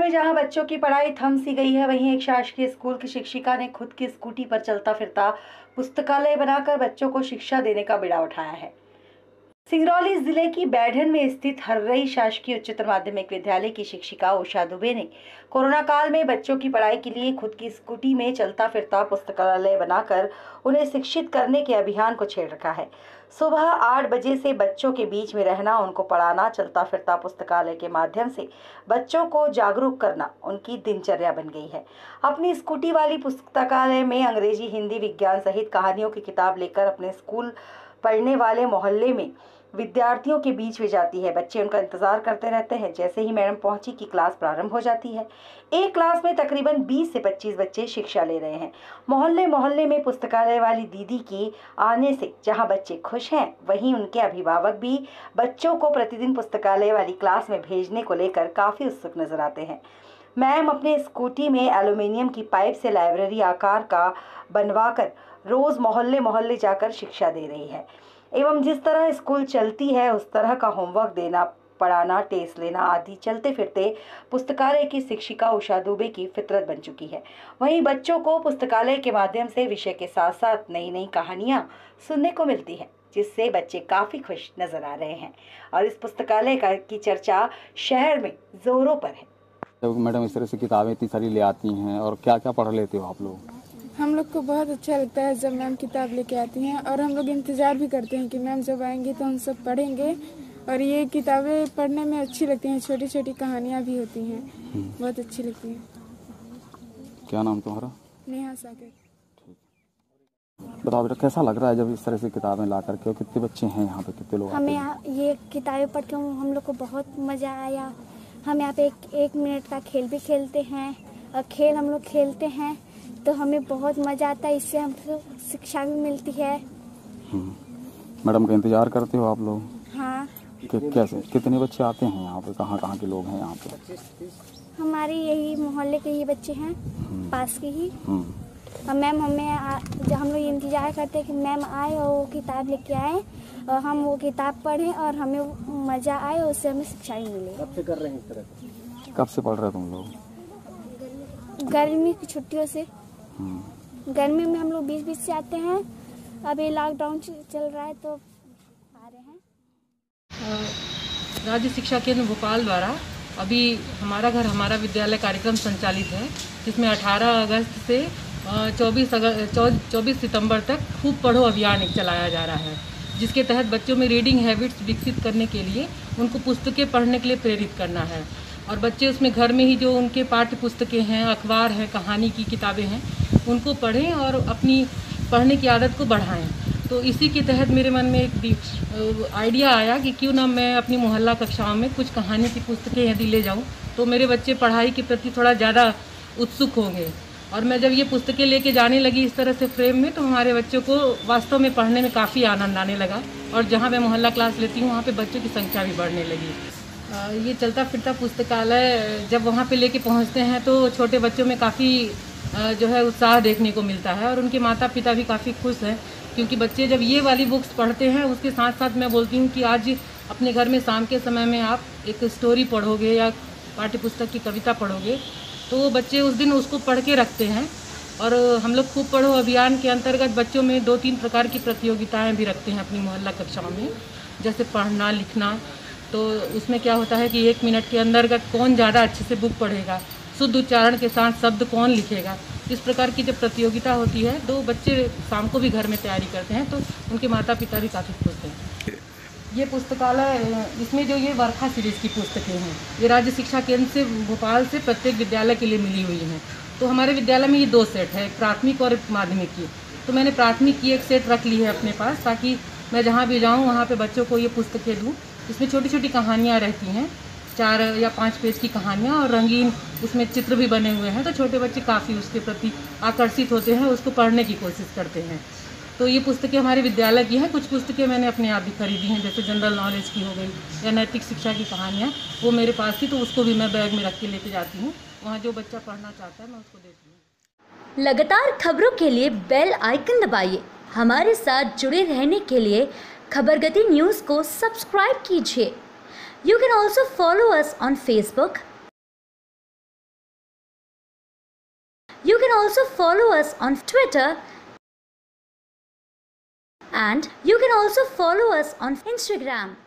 में जहां बच्चों की पढ़ाई थम सी गई है, वहीं एक शासकीय स्कूल की शिक्षिका ने खुद की स्कूटी पर चलता फिरता पुस्तकालय बनाकर बच्चों को शिक्षा देने का बीड़ा उठाया है। सिंगरौली जिले की बैढ़न में स्थित हर्रई शासकीय उच्चतर माध्यमिक विद्यालय की शिक्षिका उषा दुबे ने कोरोना काल में बच्चों की पढ़ाई के लिए खुद की स्कूटी में चलता फिरता पुस्तकालय बनाकर उन्हें शिक्षित करने के अभियान को छेड़ रखा है। सुबह 8 बजे से बच्चों के बीच में रहना, उनको पढ़ाना, चलता फिरता पुस्तकालय के माध्यम से बच्चों को जागरूक करना उनकी दिनचर्या बन गई है। अपनी स्कूटी वाली पुस्तकालय में अंग्रेजी, हिंदी, विज्ञान सहित कहानियों की किताब लेकर अपने स्कूल पढ़ने वाले मोहल्ले में विद्यार्थियों के बीच में जाती है। बच्चे उनका इंतजार करते रहते हैं। जैसे ही मैडम पहुंची कि क्लास प्रारंभ हो जाती है। एक क्लास में तकरीबन 20 से 25 बच्चे शिक्षा ले रहे हैं। मोहल्ले मोहल्ले में पुस्तकालय वाली दीदी की आने से जहां बच्चे खुश हैं, वहीं उनके अभिभावक भी बच्चों को प्रतिदिन पुस्तकालय वाली क्लास में भेजने को लेकर काफ़ी उत्सुक नजर आते हैं। मैम अपने स्कूटी में एल्यूमिनियम की पाइप से लाइब्रेरी आकार का बनवाकर रोज़ मोहल्ले मोहल्ले जाकर शिक्षा दे रही है एवं जिस तरह स्कूल चलती है उस तरह का होमवर्क देना, पढ़ाना, टेस्ट लेना आदि चलते फिरते पुस्तकालय की शिक्षिका उषा दुबे की फितरत बन चुकी है। वहीं बच्चों को पुस्तकालय के माध्यम से विषय के साथ साथ नई नई कहानियां सुनने को मिलती है, जिससे बच्चे काफ़ी खुश नजर आ रहे हैं और इस पुस्तकालय की चर्चा शहर में जोरों पर है। तो मैडम इस तरह से किताबें इतनी सारी ले आती हैं और क्या क्या पढ़ लेते हो आप लोग? हम लोग को बहुत अच्छा लगता है जब मैम किताब लेके आती हैं और हम लोग इंतज़ार भी करते हैं कि मैम जब आएंगी तो हम सब पढ़ेंगे। और ये किताबें पढ़ने में अच्छी लगती हैं, छोटी छोटी कहानियाँ भी होती हैं, बहुत अच्छी लगती हैं। क्या नाम तुम्हारा? नेहा सागर। बताओ बेटा, कैसा लग रहा है जब इस तरह से किताबें ला करके? कितने बच्चे हैं यहाँ पे, कितने लोग? हमें यहाँ ये किताबें पढ़ के हम लोग को बहुत मज़ा आया। हम यहाँ पे एक मिनट का खेल भी खेलते हैं और खेल हम लोग खेलते हैं तो हमें बहुत मज़ा आता है। इससे हमको शिक्षा भी मिलती है। मैडम का इंतजार करते हो आप लोग? हाँ। कैसे, कितने बच्चे आते हैं यहाँ पे? कहाँ कहाँ के लोग हैं यहाँ पे? हमारे यही मोहल्ले के ही बच्चे हैं, पास के ही। और मैम जब हम लोग इंतजार करते हैं कि मैम आए और वो किताब लेके आए और हम वो किताब पढ़ें और हमें मज़ा आए और उससे हमें शिक्षा भी मिले। कब से कर रहे हैं इस तरह? कब से पढ़ रहे हो तुम लोग? गर्मी की छुट्टियों से। गर्मी में हम लोग बीच से आते हैं। अभी लॉकडाउन चल रहा है तो आ रहे हैं। राज्य शिक्षा केंद्र भोपाल द्वारा अभी हमारा घर हमारा विद्यालय कार्यक्रम संचालित है, जिसमें 18 अगस्त से 24 सितंबर तक खूब पढ़ो अभियान एक चलाया जा रहा है, जिसके तहत बच्चों में रीडिंग हैबिट्स विकसित करने के लिए उनको पुस्तकें पढ़ने के लिए प्रेरित करना है। और बच्चे उसमें घर में ही जो उनके पाठ्य पुस्तकें हैं, अखबार हैं, कहानी की किताबें हैं, उनको पढ़ें और अपनी पढ़ने की आदत को बढ़ाएं। तो इसी के तहत मेरे मन में एक आइडिया आया कि क्यों ना मैं अपनी मोहल्ला कक्षाओं में कुछ कहानी की पुस्तकें यदि ले जाऊं तो मेरे बच्चे पढ़ाई के प्रति थोड़ा ज़्यादा उत्सुक होंगे। और मैं जब ये पुस्तकें लेके जाने लगी इस तरह से फ्रेम में, तो हमारे बच्चों को वास्तव में पढ़ने में काफ़ी आनंद आने लगा। और जहाँ मैं मोहल्ला क्लास लेती हूँ वहाँ पे बच्चों की संख्या भी बढ़ने लगी। ये चलता फिरता पुस्तकालय जब वहाँ पे लेके पहुँचते हैं तो छोटे बच्चों में काफ़ी जो है उत्साह देखने को मिलता है और उनके माता पिता भी काफ़ी खुश हैं, क्योंकि बच्चे जब ये वाली बुक्स पढ़ते हैं उसके साथ साथ मैं बोलती हूँ कि आज अपने घर में शाम के समय में आप एक स्टोरी पढ़ोगे या पाठ्य पुस्तक की कविता पढ़ोगे तो वो बच्चे उस दिन उसको पढ़ के रखते हैं। और हम लोग खूब पढ़ो अभियान के अंतर्गत बच्चों में 2-3 प्रकार की प्रतियोगिताएं भी रखते हैं अपनी मोहल्ला कक्षाओं में, जैसे पढ़ना, लिखना। तो उसमें क्या होता है कि 1 मिनट के अंतर्गत कौन ज़्यादा अच्छे से बुक पढ़ेगा, शुद्ध उच्चारण के साथ शब्द कौन लिखेगा, इस प्रकार की जब प्रतियोगिता होती है तो बच्चे शाम को भी घर में तैयारी करते हैं, तो उनके माता पिता भी काफ़ी खुश हैं। ये पुस्तकालय, इसमें जो ये वर्षा सीरीज़ की पुस्तकें हैं, ये राज्य शिक्षा केंद्र से भोपाल से प्रत्येक विद्यालय के लिए मिली हुई हैं। तो हमारे विद्यालय में ये 2 सेट है, एक प्राथमिक और एक माध्यमिक की। तो मैंने प्राथमिक की एक सेट रख ली है अपने पास, ताकि मैं जहाँ भी जाऊँ वहाँ पे बच्चों को ये पुस्तकें दूँ। इसमें छोटी छोटी कहानियाँ रहती हैं, 4 या 5 पेज की कहानियाँ, और रंगीन उसमें चित्र भी बने हुए हैं, तो छोटे बच्चे काफ़ी उसके प्रति आकर्षित होते हैं, उसको पढ़ने की कोशिश करते हैं। तो ये पुस्तकें हमारे विद्यालय की हैं। कुछ पुस्तकें मैंने अपने आप भी खरीदी हैं, जैसे जनरल नॉलेज की हो गई या नैतिक शिक्षा की कहानियाँ, वो मेरे पास थी, तो उसको भी मैं बैग में रख के लेके जाती हूँ। वहाँ जो बच्चा पढ़ना चाहता है मैं उसको देती हूँ। लगातार खबरों के लिए बेल आइकन दबाइए। हमारे साथ जुड़े रहने के लिए खबरगति न्यूज़ को सब्सक्राइब कीजिए। You can also follow us on Facebook, You can also follow us on Twitter and you can also follow us on Instagram.